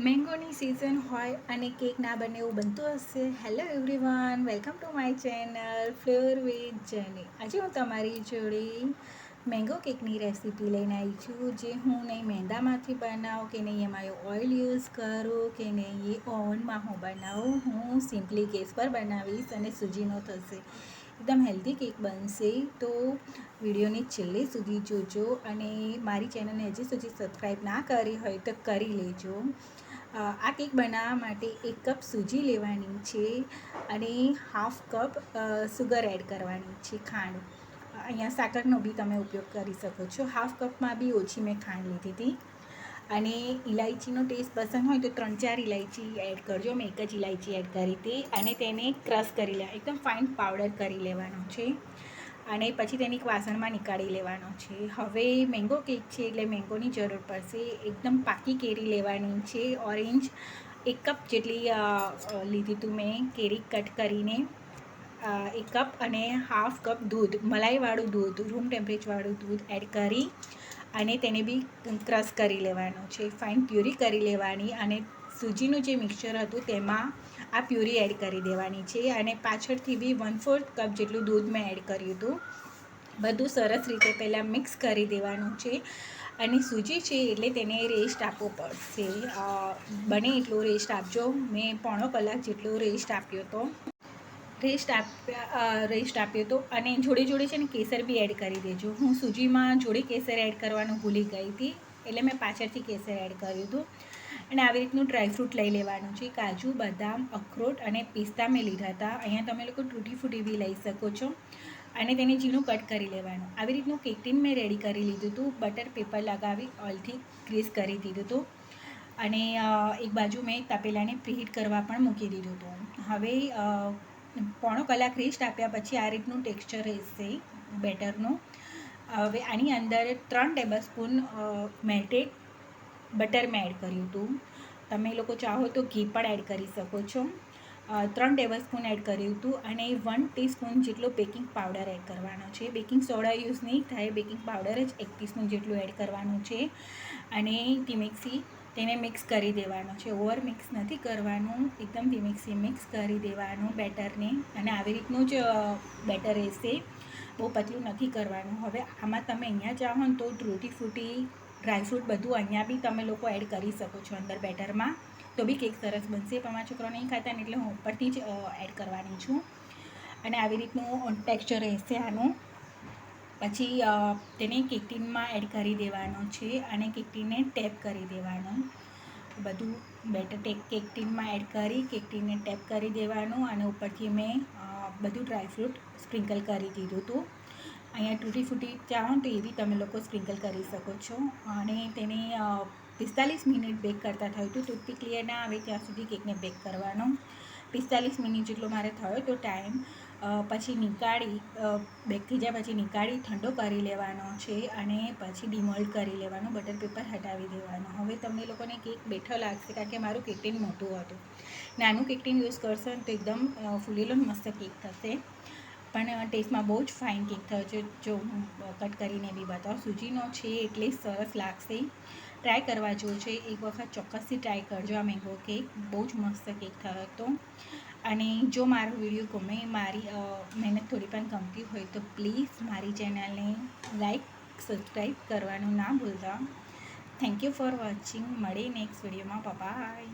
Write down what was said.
મેંગોની season હોય અને cake ના બને એવું બનતું હશે. Hello everyone, welcome to my channel flavour with journey. આજે હું તમારી જોડે મેંગો કેકની રેસીપી લઈને આવી છું, જે હું નહીં મેંદામાંથી બનાવું કે નહીં એમાં ઓઇલ યુઝ કરું કે નહીં એ ઓવનમાં હું બનાવું. હું સિમ્પલી ગેસ પર બનાવીશ અને સૂજીનો થશે. એકદમ હેલ્ધી કેક બનશે. તો વિડીયોની છેલ્લે સુધી જોજો અને મારી ચેનલને હજી સુધી સબસ્ક્રાઈબ ના કરી હોય તો કરી લેજો. આ કેક બનાવવા માટે 1 કપ સૂજી લેવાની છે અને હાફ કપ સુગર એડ કરવાની છે, ખાંડ. અહીંયા સાકરનો બી તમે ઉપયોગ કરી શકો છો. હાફ કપમાં બી ઓછી મેં ખાંડ લીધી હતી. અને ઇલાયચીનો ટેસ્ટ પસંદ હોય તો 3-4 ઇલાયચી એડ કરજો. મેં એક જ ઇલાયચી એડ કરી હતી અને તેને ક્રશ કરી લેવા, એકદમ ફાઇન પાવડર કરી લેવાનો છે અને પછી તેને એક વાસણમાં નીકાળી લેવાનો છે. હવે મેંગો કેક છે એટલે મેંગોની જરૂર પડશે. એકદમ પાકી કેરી લેવાની છે. ઓરેન્જ 1 કપ જેટલી લીધી હતું મેં કેરી કટ કરીને. 1 કપ અને હાફ કપ દૂધ, મલાઈવાળું દૂધ, રૂમ ટેમ્પરેચરવાળું દૂધ એડ કરી અને તેને બી ક્રશ કરી લેવાનું છે, ફાઇન પ્યુરી કરી લેવાની. અને સૂજીનું જે મિક્સચર હતું તેમાં આ પ્યુરી એડ કરી દેવાની છે અને પાછળથી બી 1/4 કપ જેટલું દૂધ મેં એડ કર્યું હતું. બધું સરસ રીતે પહેલાં મિક્સ કરી દેવાનું છે અને સૂજી છે એટલે તેને રેસ્ટ આપવો પડશે. બને એટલો રેસ્ટ આપજો. મેં 1/4 કલાક જેટલો રેસ્ટ આપ્યો હતો. રેસ્ટ આપ્યો હતો અને જોડે જોડે છે ને કેસર બી એડ કરી દેજો. હું સૂજીમાં જોડે કેસર એડ કરવાનું ભૂલી ગઈ હતી એટલે મેં પાછળથી કેસર એડ કર્યું હતું. અને આવી રીતનું ડ્રાયફ્રૂટ લઈ લેવાનું છે. કાજુ, બદામ, અખરોટ અને પિસ્તા મેં લીધા હતા. અહીંયા તમે લોકો તૂટી ફૂટી બી લઈ શકો છો અને તેને ઝીણું કટ કરી લેવાનું. આવી રીતનું કેક ટીન મેં રેડી કરી લીધું હતું. બટર પેપર લગાવી ઓઇલથી ગ્રીસ કરી દીધું હતું અને એક બાજુ મેં તપેલાને પ્રીહીટ કરવા પણ મૂકી દીધું હતું. હવે 1/4 કલાક રેસ્ટ આપ્યા પછી આ રીતનું ટેક્સચર રહેશે બેટરનું. હવે આની અંદર 3 ટેબલસ્પૂન મેલ્ટેડ બટર મેં એડ કર્યું હતું. તમે લોકો ચાહો તો ઘી પણ એડ કરી શકો છો. 3 ટેબલસ્પૂન એડ કર્યું હતું અને 1 ટીસ્પૂન જેટલો બેકિંગ પાવડર એડ કરવાનો છે. બેકિંગ સોડા યુઝ નહીં થાય, બેકિંગ પાવડર જ 1 ટીસ્પૂન જેટલું એડ કરવાનું છે અને ધીમેથી તેને મિક્સ કરી દેવાનું છે. ઓવર મિક્સ નથી કરવાનું, એકદમ ધીમેથી મિક્સ કરી દેવાનું બેટરને અને આવી રીતનું જ બેટર રહેશે, બહુ પતલું નથી કરવાનું. હવે આમાં તમે અહીંયા ચાહો ને તો તૂટી ફૂટી ડ્રાયફ્રૂટ બધું અહીંયા બી તમે લોકો એડ કરી શકો છો અંદર બેટરમાં, તો બી કેક સરસ બનશે. પણ મારા છોકરો નહીં ખાતા ને એટલે હું ઉપરથી જ એડ કરવાની છું. અને આવી રીતનું ટેક્સચર રહેશે આનું. પછી તેને કેક ટીનમાં એડ કરી દેવાનું છે અને કેક ટીનને ટેપ કરી દેવાનું. બધું બેટર કેક ટીનમાં એડ કરી કેક ટીનને ટેપ કરી દેવાનું અને ઉપરથી મેં બધું ડ્રાયફ્રૂટ સ્પ્રિંકલ કરી દીધું હતું. અહીંયા તૂટી ફૂટી ચાહો તો એ બી તમે લોકો સ્પ્રિંકલ કરી શકો છો. અને તેને 45 મિનિટ બેક કરતાં થયું હતું. ટૂથપીક ક્લિયર ના આવે ત્યાં સુધી કેકને બેક કરવાનો. 45 મિનિટ જેટલો મારે થયો હતો ટાઈમ. પછી નીકાળી, બેક થઈ જાય પછી નીકાળી ઠંડો કરી લેવાનો છે અને પછી ડિમોલ્ડ કરી લેવાનું, બટર પેપર હટાવી દેવાનું. હવે તમને લોકોને કેક બેઠો લાગશે કારણ કે મારું કેક ટીન મોટું હતું. નાનું કેક ટીન યુઝ કરશો ને તો એકદમ ફૂલેલો મસ્ત કેક થશે, પણ ટેસ્ટમાં બહુ જ ફાઇન કેક થયો છે. જો હું કટ કરીને બી બતાવું, સૂજીનો છે એટલે સરસ લાગશે. ટ્રાય કરવા જેવું છે, એક વખત ચોક્કસથી ટ્રાય કરજો. આ મેંગો કેક બહુ જ મસ્ત કેક થયો હતો. અને જો મારો વિડીયો ગમે, મારી મહેનત થોડી પણ ગમતી હોય તો પ્લીઝ મારી ચેનલને લાઈક, સબસ્ક્રાઈબ કરવાનું ના ભૂલતા. Thank you for watching. મળીએ નેક્સ્ટ વિડીયોમાં. બાય.